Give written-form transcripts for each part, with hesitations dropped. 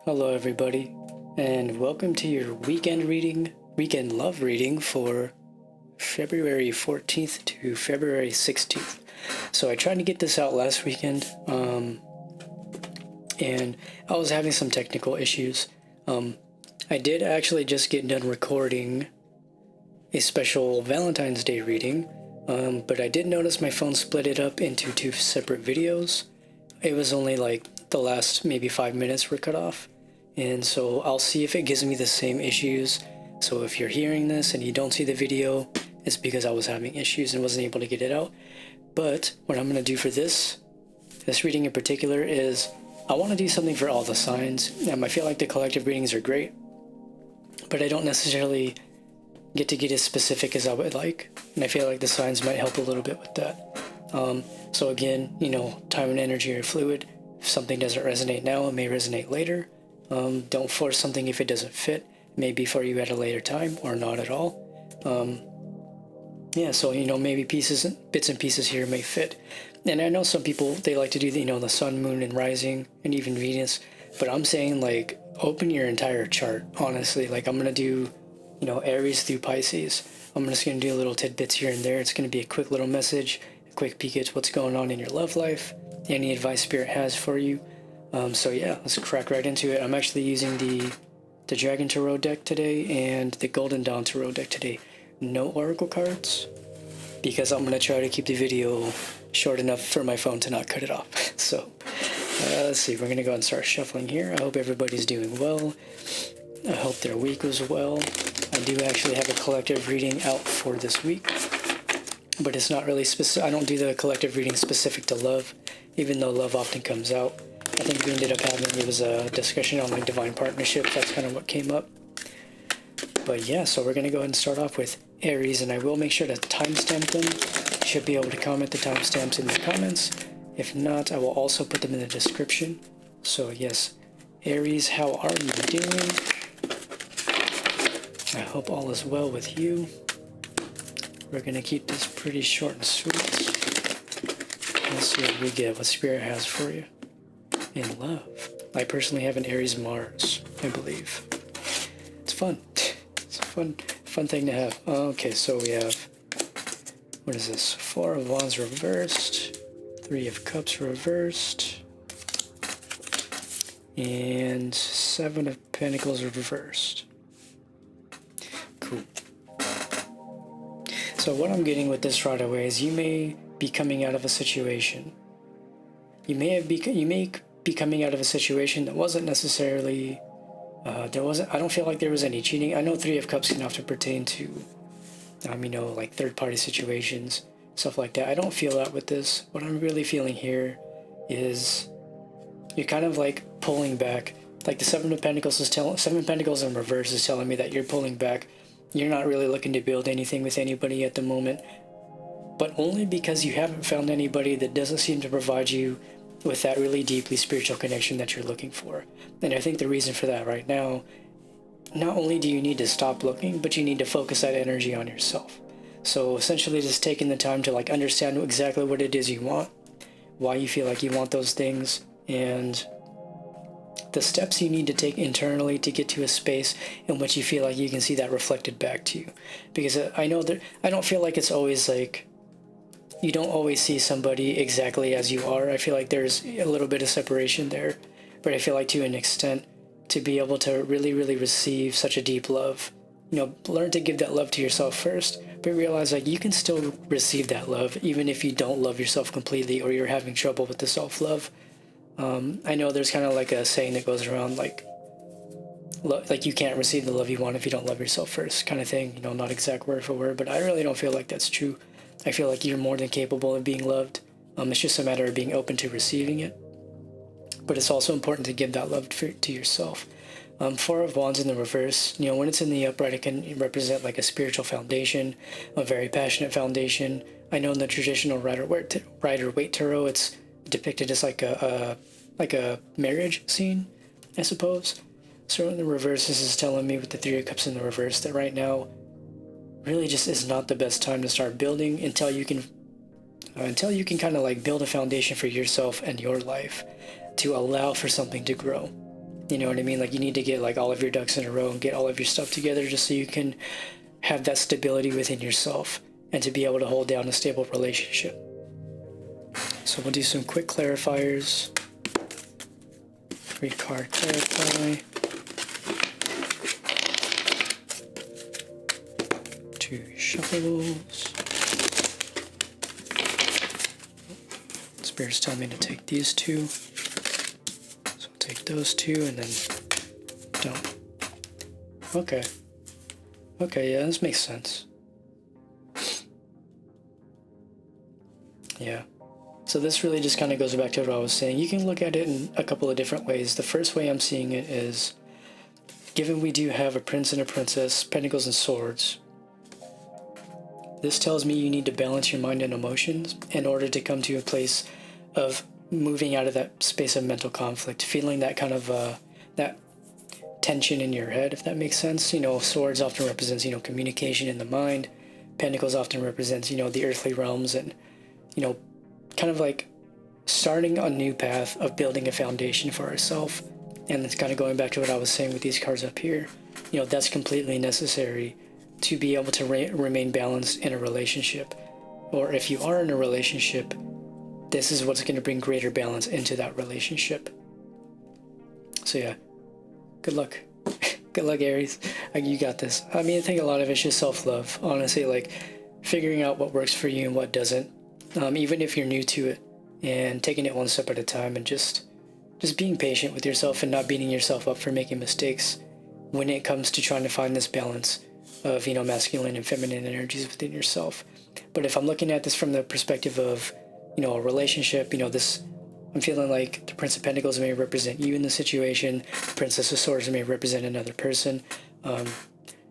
Hello everybody, and welcome to your weekend love reading for February 14th to February 16th. So I tried to get this out last weekend, and I was having some technical issues. I did actually just get done recording a special Valentine's Day reading, but I did notice my phone split it up into two separate videos. It was only like the last maybe 5 minutes were cut off, and so I'll see if it gives me the same issues. So if you're hearing this and you don't see the video, it's because I was having issues and wasn't able to get it out. But what I'm going to do for this reading in particular is I want to do something for all the signs. I feel like the collective readings are great, but I don't necessarily get as specific as I would like, and I feel like the signs might help a little bit with that. So again, time and energy are fluid. If something doesn't resonate now, it may resonate later. Don't force something if it doesn't fit. It may be for you at a later time or not at all. So maybe bits and pieces here may fit. And I know some people, they like to do the sun, moon, and rising, and even Venus, but I'm saying open your entire chart, honestly. I'm going to do Aries through Pisces. I'm just going to do little tidbits here and there. It's going to be a quick little message, a quick peek at what's going on in your love life, any advice Spirit has for you. Let's crack right into it. I'm actually using the Dragon Tarot deck today and the Golden Dawn Tarot deck today. No Oracle cards, because I'm going to try to keep the video short enough for my phone to not cut it off. So, let's see. We're going to go and start shuffling here. I hope everybody's doing well. I hope their week was well. I do actually have a collective reading out for this week, but it's not really specific. I don't do the collective reading specific to love, even though love often comes out. I think we ended up it was a discussion on divine partnerships. That's kind of what came up. But yeah, so we're going to go ahead and start off with Aries, and I will make sure to timestamp them. You should be able to comment the timestamps in the comments. If not, I will also put them in the description. So yes, Aries, how are you doing? I hope all is well with you. We're going to keep this pretty short and sweet. Let's see what we get, what Spirit has for you in love. I personally have an Aries Mars, I believe. It's fun. It's a fun thing to have. Okay, so we have, what is this? 4 of Wands reversed, 3 of Cups reversed, and 7 of Pentacles reversed. Cool. So what I'm getting with this right away is you may be coming out of a situation. You may be coming out of a situation that wasn't necessarily, I don't feel like there was any cheating. I know 3 of Cups can often pertain to, third-party situations, stuff like that. I don't feel that with this. What I'm really feeling here is you're kind of pulling back. The 7 of Pentacles 7 Pentacles in reverse is telling me that you're pulling back. You're not really looking to build anything with anybody at the moment, but only because you haven't found anybody that doesn't seem to provide you with that really deeply spiritual connection that you're looking for. And I think the reason for that right now, not only do you need to stop looking, but you need to focus that energy on yourself. So essentially just taking the time to understand exactly what it is you want, why you feel like you want those things, and the steps you need to take internally to get to a space in which you feel like you can see that reflected back to you. Because I know that I don't feel like it's always you don't always see somebody exactly as you are. I feel like there's a little bit of separation there, but I feel like to an extent, to be able to really, really receive such a deep love, learn to give that love to yourself first, but realize you can still receive that love even if you don't love yourself completely or you're having trouble with the self-love. I know there's kind of a saying that goes around you can't receive the love you want if you don't love yourself first, kind of thing. Not exact word for word, but I really don't feel like that's true. I feel like you're more than capable of being loved. It's just a matter of being open to receiving it. But it's also important to give that love to yourself. 4 of Wands in the reverse, when it's in the upright, it can represent a spiritual foundation, a very passionate foundation. I know in the traditional Rider-Waite tarot, it's depicted as a marriage scene, I suppose. So in the reverse, this is telling me with the 3 of Cups in the reverse that right now really just is not the best time to start building until you can until you can kind of like build a foundation for yourself and your life to allow for something to grow. You know what I mean? Like, you need to get like all of your ducks in a row and get all of your stuff together just so you can have that stability within yourself and to be able to hold down a stable relationship. So we'll do some quick clarifiers. 3-card clarify. 2 shuffles. Spirit's telling me to take these 2. So I'll take those 2 and then don't. Okay. Okay, yeah, this makes sense. Yeah. So this really just kind of goes back to what I was saying. You can look at it in a couple of different ways. The first way I'm seeing it is, given we do have a prince and a princess, pentacles and swords, this tells me you need to balance your mind and emotions in order to come to a place of moving out of that space of mental conflict, feeling that kind of, that tension in your head, if that makes sense. You know, swords often represents, you know, communication in the mind. Pentacles often represents, you know, the earthly realms and, you know, kind of like starting a new path of building a foundation for ourselves. And it's kind of going back to what I was saying with these cards up here. You know, that's completely necessary to be able to remain balanced in a relationship. Or if you are in a relationship, this is what's going to bring greater balance into that relationship. So yeah, good luck. Good luck, Aries. You got this. I mean, I think a lot of it's just self-love. Honestly, like figuring out what works for you and what doesn't. Even if you're new to it, and taking it one step at a time, and just being patient with yourself and not beating yourself up for making mistakes when it comes to trying to find this balance of, you know, masculine and feminine energies within yourself. But if I'm looking at this from the perspective of, you know, a relationship, you know, this, I'm feeling like the Prince of Pentacles may represent you in the situation, the Princess of Swords may represent another person.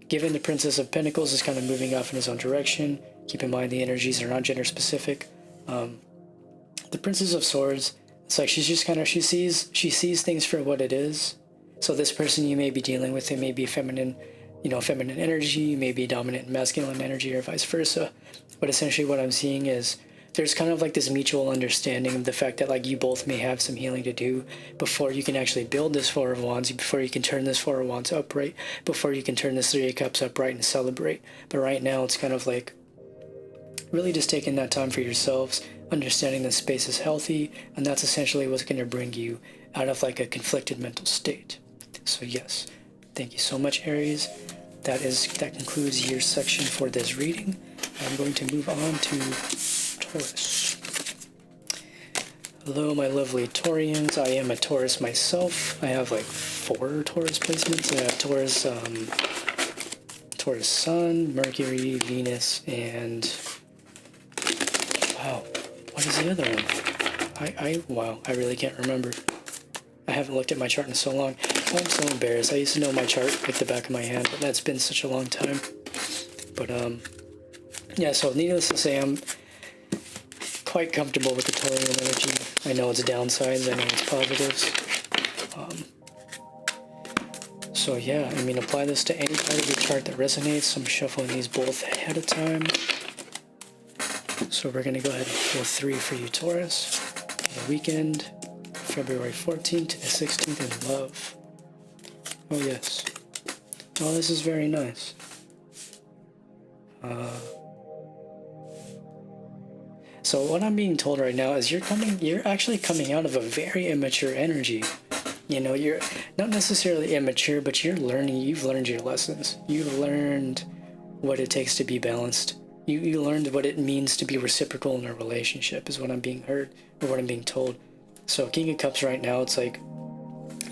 Given the Princess of Pentacles is kind of moving off in his own direction, keep in mind the energies are not gender specific. The Princess of Swords, it's like she's just kind of, she sees things for what it is. So this person you may be dealing with, it may be feminine, you know, feminine energy, maybe dominant masculine energy, or vice versa. But essentially what I'm seeing is there's kind of like this mutual understanding of the fact that like you both may have some healing to do before you can actually build this Four of Wands, before you can turn this Four of Wands upright, before you can turn this Three of Cups upright and celebrate. But right now it's kind of like really just taking that time for yourselves, understanding that space is healthy, and that's essentially what's going to bring you out of like a conflicted mental state. So yes, thank you so much, Aries. That concludes your section for this reading. I'm going to move on to Taurus. Hello, my lovely Taurians. I am a Taurus myself. I have like 4 Taurus placements. I have Taurus Sun, Mercury, Venus, and wow, what is the other one? Wow, I really can't remember. I haven't looked at my chart in so long. I'm so embarrassed. I used to know my chart like the back of my hand, but that's been such a long time. But yeah, so needless to say, I'm quite comfortable with the Taurian energy. I know its downsides, I know its positives. So yeah, I mean, apply this to any part of your chart that resonates. I'm shuffling these both ahead of time. So we're going to go ahead and pull 3 for you, Taurus. The weekend, February 14th to the 16th in love. Oh yes. Oh, this is very nice. So what I'm being told right now is you're actually coming out of a very immature energy. You know, you're not necessarily immature, but you've learned your lessons. You've learned what it takes to be balanced. You learned what it means to be reciprocal in a relationship, is what I'm being heard, or what I'm being told. So King of Cups right now, it's like,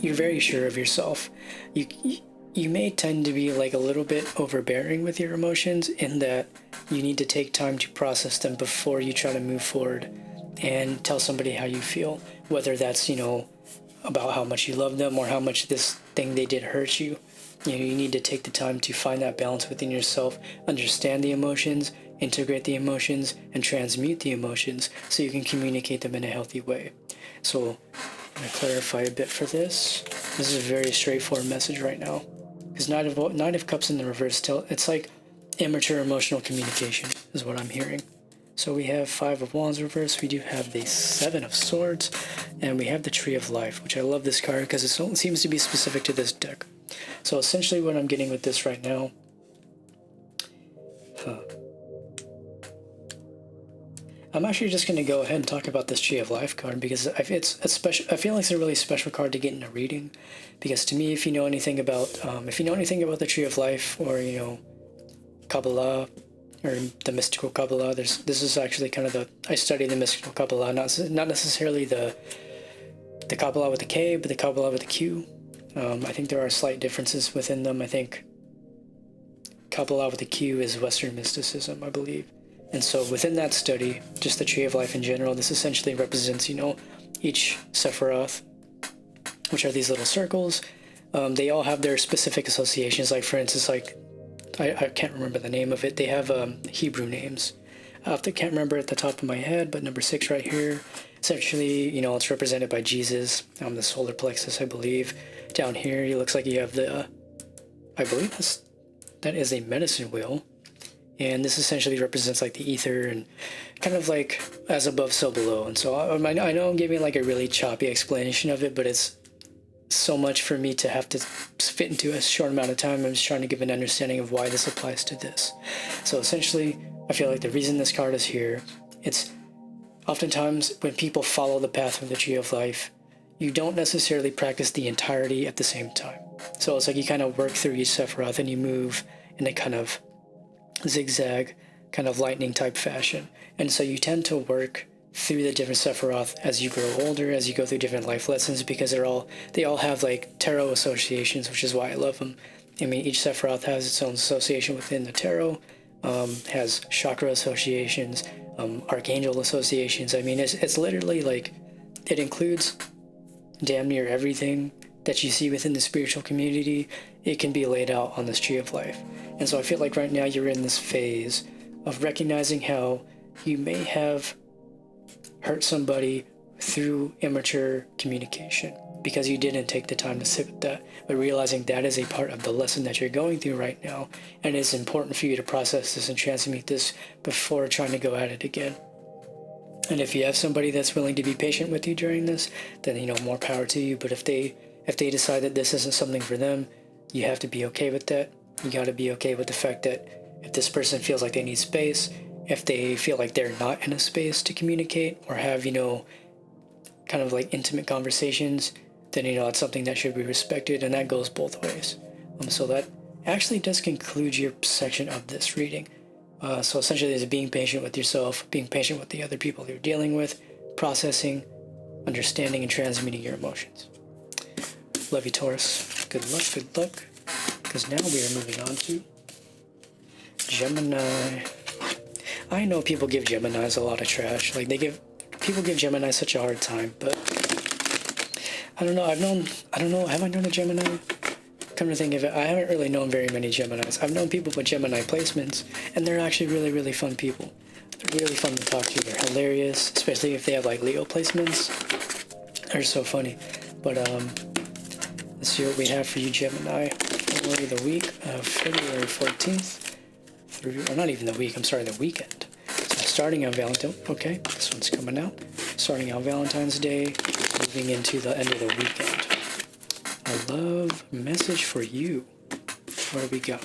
you're very sure of yourself. You may tend to be like a little bit overbearing with your emotions, in that you need to take time to process them before you try to move forward and tell somebody how you feel, whether that's, you know, about how much you love them or how much this thing they did hurt you. You know, you need to take the time to find that balance within yourself, understand the emotions, integrate the emotions, and transmute the emotions so you can communicate them in a healthy way. So I'm going to clarify a bit for this. This is a very straightforward message right now. Because Knight of Cups in the reverse, it's like immature emotional communication is what I'm hearing. So we have 5 of Wands reversed, we do have the 7 of Swords, and we have the Tree of Life, which I love this card because it seems to be specific to this deck. So essentially what I'm getting with this right now, I'm actually just going to go ahead and talk about this Tree of Life card because it's a special. I feel like it's a really special card to get in a reading, because to me, if you know anything about the Tree of Life, or Kabbalah, or the mystical Kabbalah, this is actually kind of I study the mystical Kabbalah, not necessarily the Kabbalah with the K, but the Kabbalah with the Q. I think there are slight differences within them. I think Kabbalah with the Q is Western mysticism, I believe. And so within that study, just the Tree of Life in general, this essentially represents, each Sephiroth, which are these little circles. They all have their specific associations. Like, for instance, I can't remember the name of it. They have Hebrew names. I can't remember at the top of my head, but number 6 right here, essentially, it's represented by Jesus, the solar plexus, I believe. Down here, it looks like you have I believe that is a medicine wheel. And this essentially represents like the ether, and kind of like as above, so below. And so I know I'm giving like a really choppy explanation of it, but it's so much for me to have to fit into a short amount of time. I'm just trying to give an understanding of why this applies to this. So essentially, I feel like the reason this card is here, it's oftentimes when people follow the path of the Tree of Life, you don't necessarily practice the entirety at the same time. So it's like you kind of work through each Sephiroth and you move in a kind of zigzag, kind of lightning type fashion. And so you tend to work through the different Sephiroth as you grow older, as you go through different life lessons, because they all have like tarot associations, which is why I love them. I mean, each Sephiroth has its own association within the tarot, has chakra associations, archangel associations. I mean, it's literally like, it includes damn near everything that you see within the spiritual community. It can be laid out on this Tree of Life. And so I feel like right now you're in this phase of recognizing how you may have hurt somebody through immature communication because you didn't take the time to sit with that, but realizing that is a part of the lesson that you're going through right now, and it's important for you to process this and transmute this before trying to go at it again. And if you have somebody that's willing to be patient with you during this, then more power to you. But if they decide that this isn't something for them, you have to be okay with that. You got to be okay with the fact that if this person feels like they need space, if they feel like they're not in a space to communicate or have, kind of like intimate conversations, then, it's something that should be respected, and that goes both ways. So that actually does conclude your section of this reading. So essentially, there's being patient with yourself, being patient with the other people you're dealing with, processing, understanding, and transmitting your emotions. Love you, Taurus. Good luck. Because now we are moving on to Gemini. I know people give Geminis a lot of trash. Like, people give Gemini such a hard time, but I don't know. Have I known a Gemini? Come to think of it, I haven't really known very many Geminis. I've known people with Gemini placements, and they're actually really, really fun people. They're really fun to talk to. They're hilarious, especially if they have like Leo placements. They're so funny. But let's see what we have for you, Gemini, for the week of February 14th through, or not even the week, I'm sorry, the weekend. So starting on Valentine's, okay, this one's coming out. Starting on Valentine's Day, moving into the end of the weekend. A love message for you. What do we got?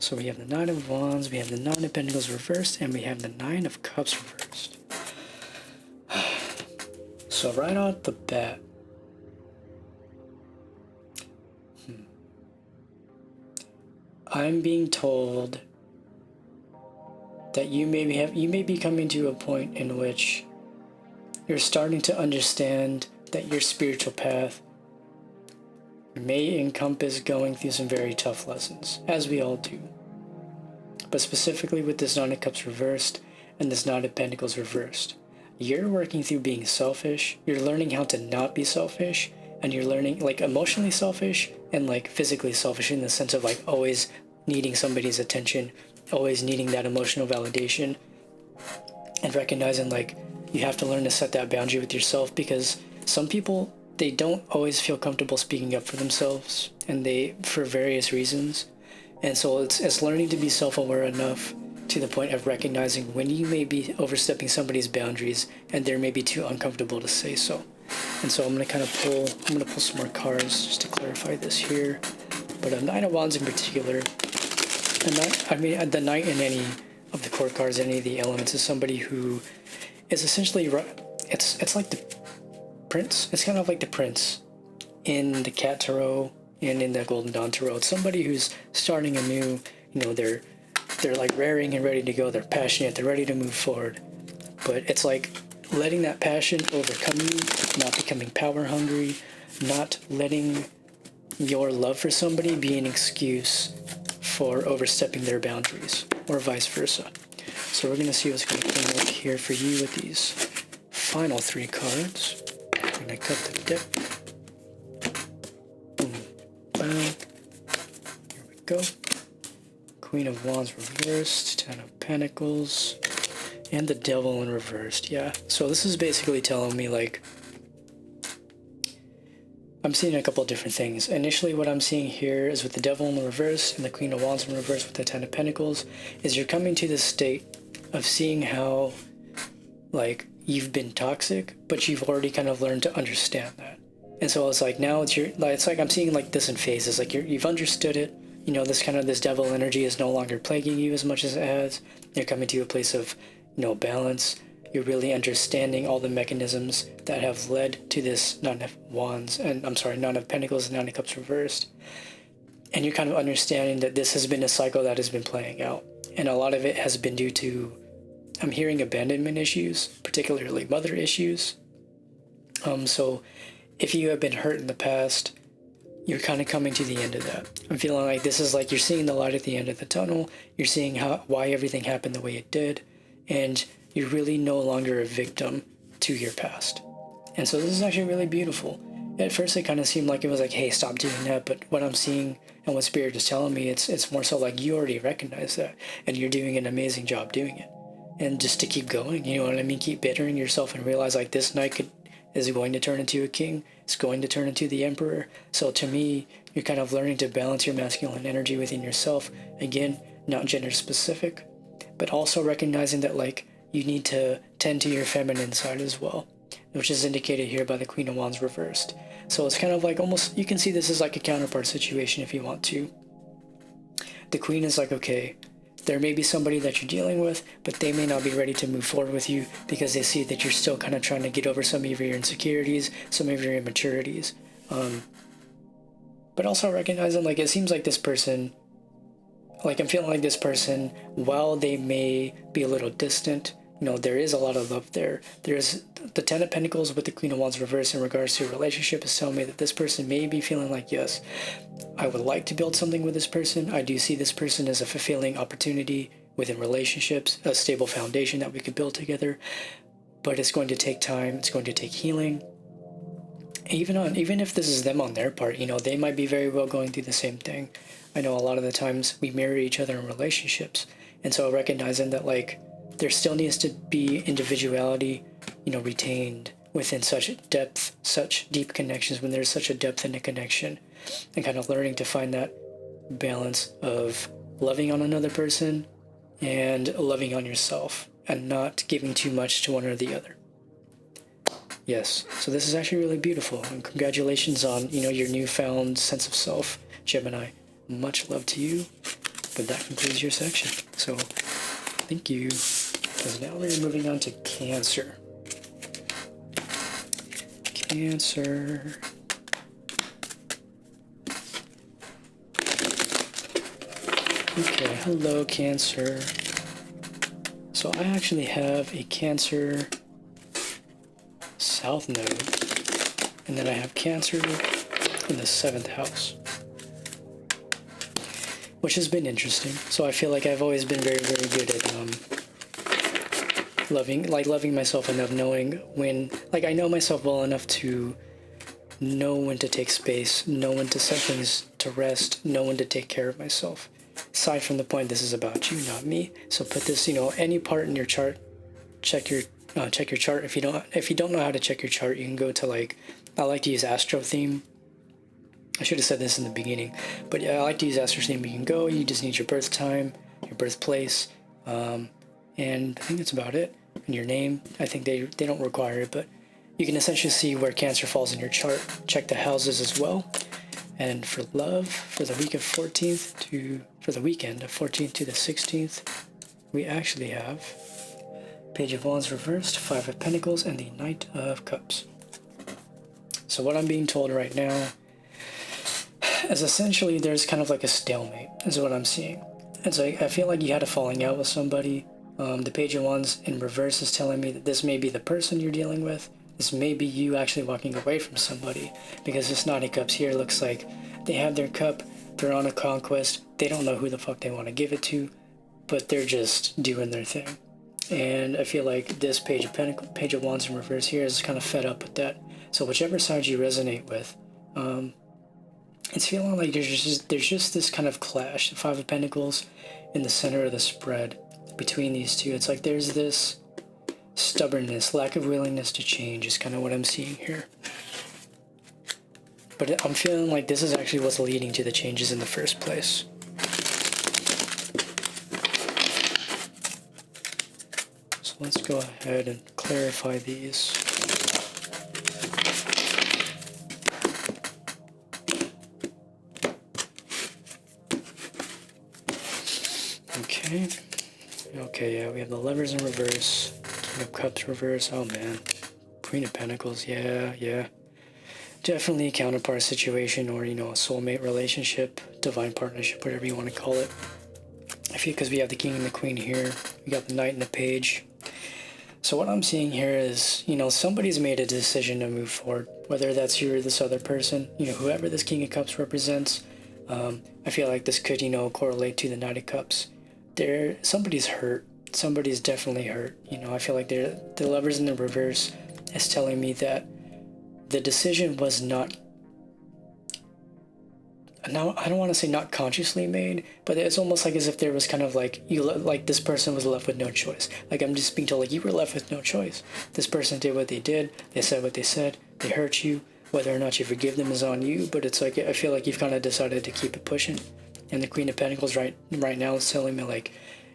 So we have the 9 of Wands, we have the 9 of Pentacles reversed, and we have the 9 of Cups reversed. So right off the bat, I'm being told that you may be coming to a point in which you're starting to understand that your spiritual path may encompass going through some very tough lessons, as we all do. But specifically with this 9 of Cups reversed and this 9 of Pentacles reversed, you're working through being selfish, you're learning how to not be selfish, and you're learning like emotionally selfish and like physically selfish in the sense of like always needing somebody's attention, always needing that emotional validation, and recognizing like you have to learn to set that boundary with yourself, because some people, they don't always feel comfortable speaking up for themselves, and they, for various reasons, And so it's learning to be self-aware enough to the point of recognizing when you may be overstepping somebody's boundaries and they're maybe too uncomfortable to say so. And so I'm going to pull some more cards just to clarify this here. But a Knight of Wands in particular, the Knight in any of the court cards, any of the elements, is somebody who is essentially, it's like the Prince. It's kind of like the Prince in the Cat Tarot and in the Golden Dawn Tarot. It's somebody who's starting anew. They're like raring and ready to go. They're passionate. They're ready to move forward. But it's like letting that passion overcome you, not becoming power hungry, not letting your love for somebody be an excuse for overstepping their boundaries, or vice versa. So we're going to see what's going to come out here for you with these final 3 cards. We're going to cut the deck. Boom. Bam. Here we go. Queen of Wands reversed, 10 of Pentacles, and the Devil in reversed. Yeah, so this is basically telling me, like, I'm seeing a couple of different things. Initially, what I'm seeing here is with the Devil in the reverse and the Queen of Wands in reverse with the 10 of Pentacles, is you're coming to this state of seeing how, like, you've been toxic, but you've already kind of learned to understand that. And so it's like, now it's like I'm seeing like this in phases. Like you've understood it. This devil energy is no longer plaguing you as much as it has. You're coming to a place of, balance. You're really understanding all the mechanisms that have led to this Nine of Pentacles and Nine of Cups reversed. And you're kind of understanding that this has been a cycle that has been playing out. And a lot of it has been due to, I'm hearing abandonment issues, particularly mother issues. So if you have been hurt in the past, you're kind of coming to the end of that. I'm feeling like this is like you're seeing the light at the end of the tunnel. You're seeing why everything happened the way it did. And you're really no longer a victim to your past. And so this is actually really beautiful. At first it kind of seemed like it was like, hey, stop doing that. But what I'm seeing and what Spirit is telling me, it's more so like you already recognize that. And you're doing an amazing job doing it. And just to keep going, you know what I mean? Keep bettering yourself and realize like this knight is going to turn into a king. It's going to turn into the emperor. So to me, you're kind of learning to balance your masculine energy within yourself. Again, not gender specific, but also recognizing that like you need to tend to your feminine side as well, which is indicated here by the Queen of Wands reversed. So it's kind of like almost, you can see this as like a counterpart situation if you want to. The Queen is like, okay, there may be somebody that you're dealing with, but they may not be ready to move forward with you because they see that you're still kind of trying to get over some of your insecurities, some of your immaturities. But also recognizing like it seems like this person, like I'm feeling like this person, while they may be a little distant, there is a lot of love there. There's the 10 of Pentacles with the Queen of Wands reversed in regards to a relationship is telling me that this person may be feeling like, yes, I would like to build something with this person. I do see this person as a fulfilling opportunity within relationships, a stable foundation that we could build together. But it's going to take time. It's going to take healing. Even if this is them on their part, they might be very well going through the same thing. I know a lot of the times we marry each other in relationships. And so recognizing that like there still needs to be individuality, retained within such depth, such deep connections when there's such a depth in a connection, and kind of learning to find that balance of loving on another person and loving on yourself and not giving too much to one or the other. Yes, so this is actually really beautiful, and congratulations on, your newfound sense of self, Gemini. Much love to you, but that concludes your section. So, thank you. Because now we're moving on to Cancer. Cancer. Okay, hello, Cancer. So I actually have a Cancer South node, and then I have Cancer in the 7th house, which has been interesting. So I feel like I've always been very, very good at loving myself enough, knowing when, I know myself well enough to know when to take space, know when to set things to rest, know when to take care of myself. Aside from the point, this is about you, not me. So put this, any part in your chart, check your chart. If you don't know how to check your chart, you can go to I like to use Astro Theme. I should have said this in the beginning, but yeah, I like to use ask for name. You can go. You just need your birth time, your birthplace, and I think that's about it. And your name. I think they don't require it, but you can essentially see where Cancer falls in your chart. Check the houses as well. And for love, for the week of 14th to for the weekend of 14th to the 16th, we actually have Page of Wands reversed, Five of Pentacles, and the Knight of Cups. So what I'm being told right now is essentially there's kind of like a stalemate, is what I'm seeing. It's like I feel like you had a falling out with somebody. The Page of Wands in reverse is telling me that this may be the person you're dealing with. This may be you actually walking away from somebody, because this Knight of Cups here looks like they have their cup, they're on a conquest, they don't know who the fuck they want to give it to, but they're just doing their thing. And I feel like this Page of Wands in reverse here is kind of fed up with that. So whichever side you resonate with, it's feeling like there's just this kind of clash. The Five of Pentacles in the center of the spread between these two. It's like there's this stubbornness, lack of willingness to change is kind of what I'm seeing here. But I'm feeling like this is actually what's leading to the changes in the first place. So let's go ahead and clarify these. Okay, yeah, we have the Lovers in reverse, King of Cups reverse, oh man, Queen of Pentacles, yeah. Definitely a counterpart situation, or, a soulmate relationship, divine partnership, whatever you want to call it. I feel because we have the King and the Queen here, we got the Knight and the Page. So what I'm seeing here is, somebody's made a decision to move forward, whether that's you or this other person, whoever this King of Cups represents. I feel like this could, correlate to the Knight of Cups. Somebody's hurt. Somebody's definitely hurt. I feel like the Lovers in the reverse is telling me that the decision was not, now I don't want to say not consciously made, but it's almost like as if there was kind of like, this person was left with no choice. Like I'm just being told, like, you were left with no choice. This person did what they did. They said what they said. They hurt you. Whether or not you forgive them is on you, but it's like, I feel like you've kind of decided to keep it pushing. And the Queen of Pentacles right now is telling me, like,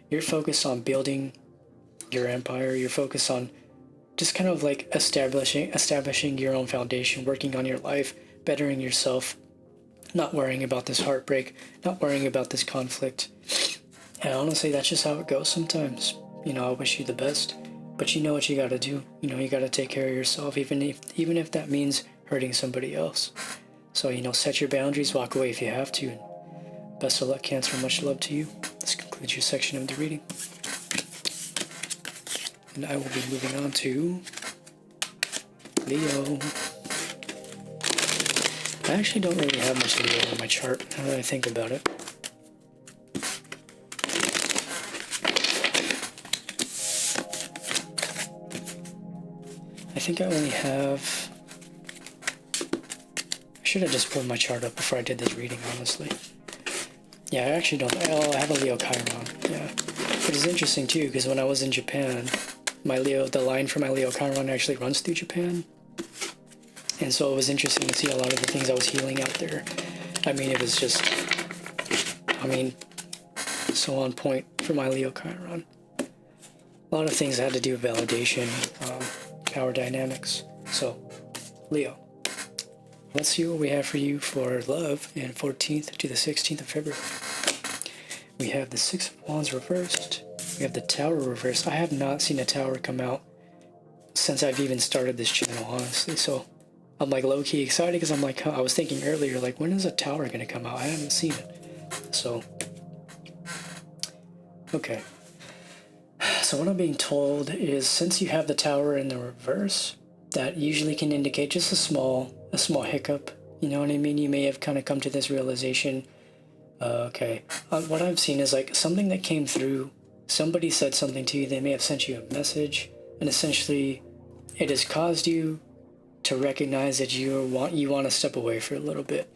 you're focused on building your empire. You're focused on just kind of like establishing your own foundation, working on your life, bettering yourself, not worrying about this heartbreak, not worrying about this conflict. And honestly, that's just how it goes sometimes. I wish you the best, but you know what you got to do. You got to take care of yourself, even if that means hurting somebody else. So, set your boundaries, walk away if you have to. And best of luck, Cancer. Much love to you. This concludes your section of the reading. And I will be moving on to Leo. I actually don't really have much Leo on my chart, now that I think about it. I think I only have... I should have just pulled my chart up before I did this reading, honestly. Yeah, I actually don't. I have a Leo Chiron, yeah. But it's interesting too, because when I was in Japan, the line for my Leo Chiron actually runs through Japan. And so it was interesting to see a lot of the things I was healing out there. It was just, so on point for my Leo Chiron. A lot of things had to do with validation, power dynamics. So, Leo. Let's see what we have for you for love in 14th to the 16th of February. We have the Six of Wands reversed. We have the Tower reversed. I have not seen a Tower come out since I've even started this channel, honestly. So I'm like low-key excited because I'm like, I was thinking earlier, like, when is a Tower going to come out? I haven't seen it. So, okay. So what I'm being told is, since you have the Tower in the reverse, that usually can indicate just a small hiccup. You know what I mean? You may have kind of come to this realization. Okay. What I've seen is like something that came through. Somebody said something to you. They may have sent you a message, and essentially, it has caused you to recognize that you want to step away for a little bit.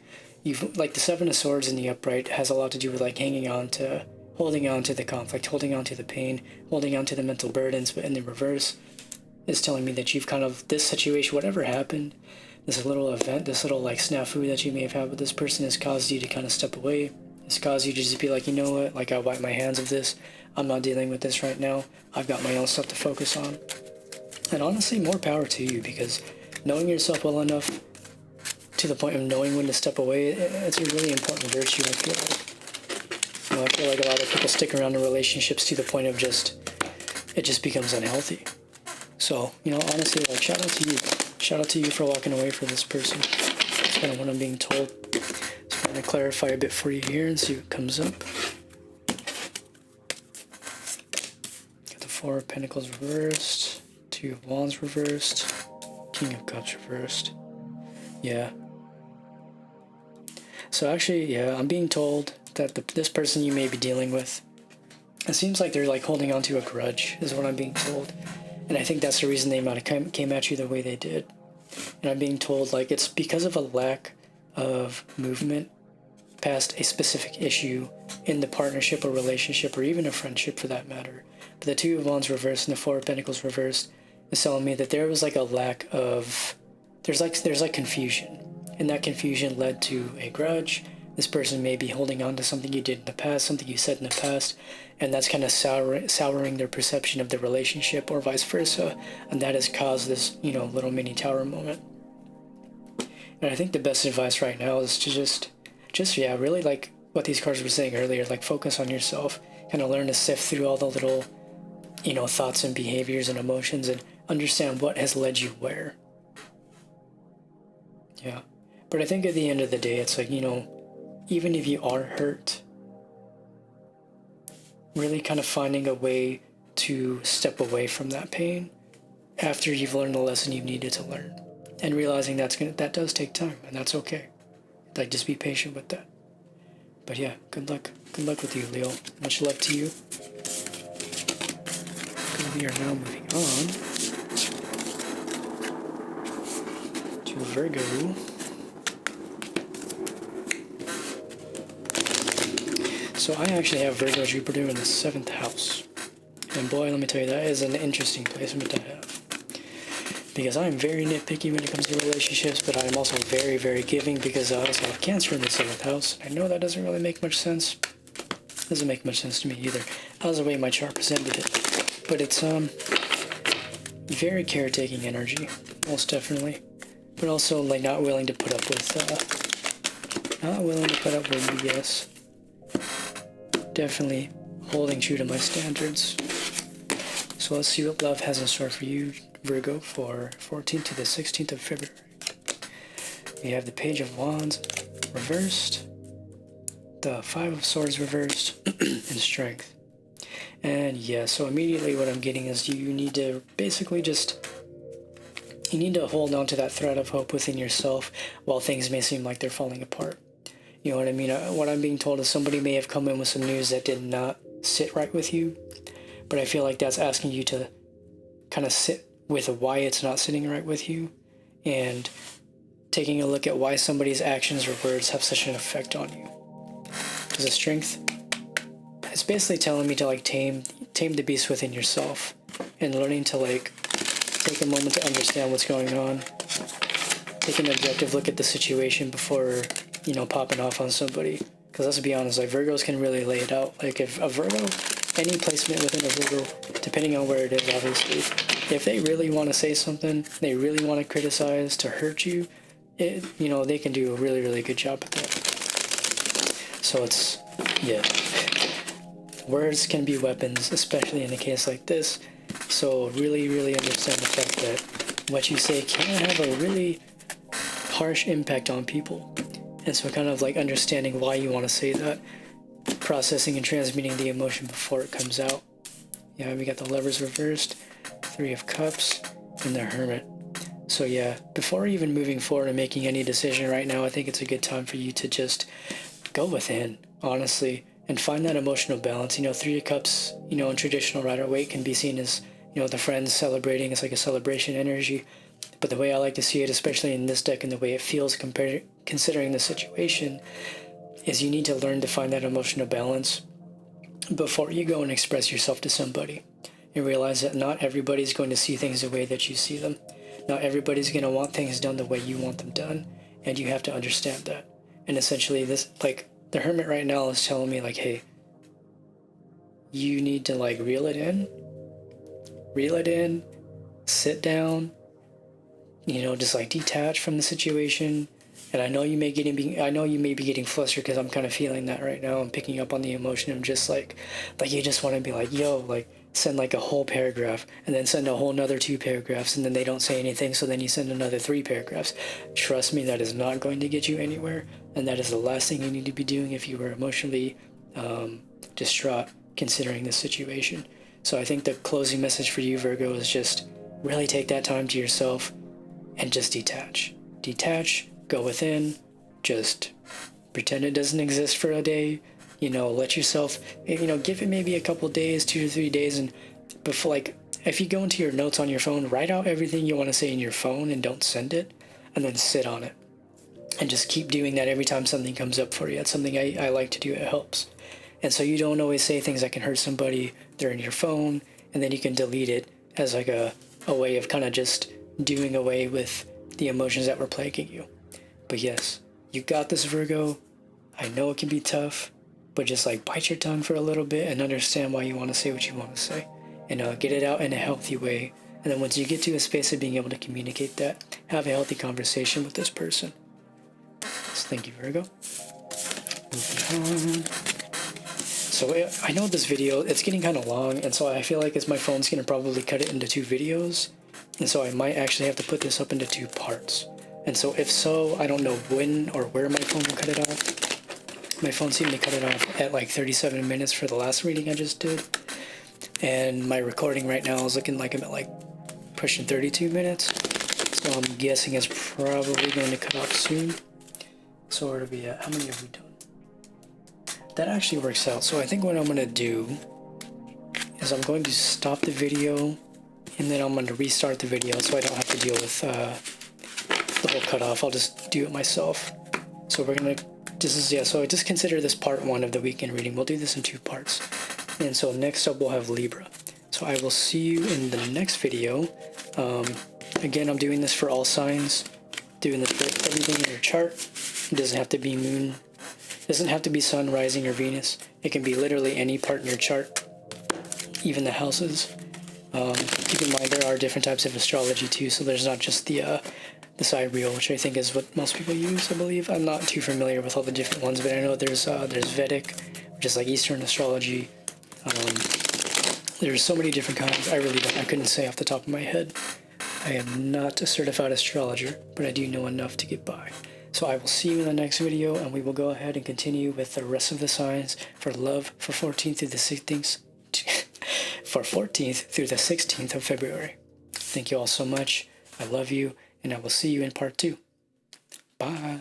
You've, like, the Seven of Swords in the upright has a lot to do with like holding on to the conflict, holding on to the pain, holding on to the mental burdens. But in the reverse, is telling me that you've kind of, this situation, whatever happened, this little event, this little like snafu that you may have had with this person has caused you to kind of step away. It's caused you to just be like, you know what, like I'll wipe my hands of this. I'm not dealing with this right now. I've got my own stuff to focus on. And honestly, more power to you, because knowing yourself well enough to the point of knowing when to step away, it's a really important virtue, I feel like. You know, I feel like a lot of people stick around in relationships to the point of it just becomes unhealthy. So, you know, honestly, like, shout out to you. Shout out to you for walking away from this person. That's kind of what I'm being told. So I'm going to clarify a bit for you here and see what comes up. Got the Four of Pentacles reversed. Two of Wands reversed. King of Cups reversed. Yeah. So actually, yeah, I'm being told that this person you may be dealing with, it seems like they're like holding on to a grudge, is what I'm being told. And I think that's the reason they might have came at you the way they did. And I'm being told like it's because of a lack of movement past a specific issue in the partnership or relationship, or even a friendship for that matter. But the Two of Wands reversed and the Four of Pentacles reversed is telling me that there was like a lack of, there's like confusion, and that confusion led to a grudge. This person may be holding on to something you did in the past, something you said in the past, and that's kind of souring their perception of the relationship, or vice versa, and that has caused this, you know, little mini tower moment. And I think the best advice right now is to just yeah, really like what these cards were saying earlier, like focus on yourself, kind of learn to sift through all the little, you know, thoughts and behaviors and emotions, and understand what has led you where. Yeah. But I think at the end of the day, it's like, you know, even if you are hurt, really kind of finding a way to step away from that pain after you've learned the lesson you needed to learn, and realizing that does take time, and that's okay. Like, just be patient with that. But yeah, good luck with you, Leo. Much love to you. We are now moving on to Virgo. So I actually have Virgo Jupiter in the 7th house. And boy, let me tell you, that is an interesting placement to have. Because I'm very nitpicky when it comes to relationships, but I'm also very, very giving, because I also have Cancer in the 7th house. I know that doesn't really make much sense. Doesn't make much sense to me either. That was the way my chart presented it. But it's very caretaking energy, most definitely. But also like not willing to put up with BS. Definitely holding true to my standards. So let's see what love has in store for you, Virgo, for 14th to the 16th of February. We have the Page of Wands reversed, the Five of Swords reversed, and Strength. And yeah, so immediately what I'm getting is you need to basically you need to hold on to that thread of hope within yourself while things may seem like they're falling apart. You know what I mean? What I'm being told is somebody may have come in with some news that did not sit right with you, but I feel like that's asking you to kind of sit with why it's not sitting right with you, and taking a look at why somebody's actions or words have such an effect on you. Because the Strength, it's basically telling me to like tame the beast within yourself, and learning to like take a moment to understand what's going on, take an objective look at the situation before, you know, popping off on somebody. Because let's be honest, like Virgos can really lay it out. Like if a Virgo, any placement within a Virgo, depending on where it is, obviously, if they really want to say something, they really want to criticize, to hurt you, you know, they can do a really, really good job at that. So it's, yeah. Words can be weapons, especially in a case like this. So really, really understand the fact that what you say can have a really harsh impact on people. And so kind of like understanding why you want to say that, processing and transmitting the emotion before it comes out. Yeah, we got the Lovers reversed, Three of Cups, and the Hermit. So yeah, before even moving forward and making any decision right now, I think it's a good time for you to just go within, honestly, and find that emotional balance. You know, Three of Cups, you know, in traditional Rider-Waite can be seen as, you know, the friends celebrating. It's like a celebration energy. But the way I like to see it, especially in this deck and the way it feels considering the situation, is you need to learn to find that emotional balance before you go and express yourself to somebody, and realize that not everybody's going to see things the way that you see them. Not everybody's going to want things done the way you want them done, and you have to understand that. And essentially this, like, the Hermit right now is telling me, like, hey, you need to, like, reel it in, sit down, you know, just, like, detach from the situation. And I know you may be getting flustered, because I'm kind of feeling that right now. I'm picking up on the emotion of just like you just want to be like, yo, like, send like a whole paragraph, and then send a whole nother 2 paragraphs, and then they don't say anything, so then you send another 3 paragraphs. Trust me, that is not going to get you anywhere, and that is the last thing you need to be doing if you were emotionally distraught considering this situation. So I think the closing message for you, Virgo, is just really take that time to yourself and just detach. Go within, just pretend it doesn't exist for a day, you know, let yourself, you know, give it maybe a couple days, 2 to 3 days, and before, like, if you go into your notes on your phone, write out everything you want to say in your phone and don't send it, and then sit on it. And just keep doing that every time something comes up for you. That's something I like to do, it helps. And so you don't always say things that can hurt somebody, they're in your phone, and then you can delete it as like a way of kind of just doing away with the emotions that were plaguing you. But yes, you got this, Virgo. I know it can be tough, but just like bite your tongue for a little bit and understand why you want to say what you want to say, and get it out in a healthy way. And then once you get to a space of being able to communicate that, have a healthy conversation with this person. So thank you, Virgo. Moving on. So I know this video, it's getting kind of long, and so I feel like my phone's going to probably cut it into 2 videos. And so I might actually have to put this up into 2 parts. And so if so, I don't know when or where my phone will cut it off. My phone seemed to cut it off at like 37 minutes for the last reading I just did. And my recording right now is looking like I'm at like pushing 32 minutes. So I'm guessing it's probably going to cut off soon. So where to be at? How many have we done? That actually works out. So I think what I'm going to do is I'm going to stop the video, and then I'm going to restart the video so I don't have to deal with the whole cutoff. I'll just do it myself. So we're going to, so just consider this part 1 of the weekend reading. We'll do this in 2 parts. And so next up we'll have Libra. So I will see you in the next video. Again, I'm doing this for all signs, doing this for everything in your chart. It doesn't have to be moon, it doesn't have to be sun, rising, or Venus. It can be literally any part in your chart, even the houses. Keep in mind there are different types of astrology too, so there's not just the sidereal, which I think is what most people use, I believe. I'm not too familiar with all the different ones, but I know there's Vedic, which is like Eastern astrology. There's so many different kinds. I couldn't say off the top of my head. I am not a certified astrologer, but I do know enough to get by. So I will see you in the next video, and we will go ahead and continue with the rest of the signs for love for 14th through the 16th, for 14th through the 16th of February. Thank you all so much. I love you, and I will see you in part 2. Bye.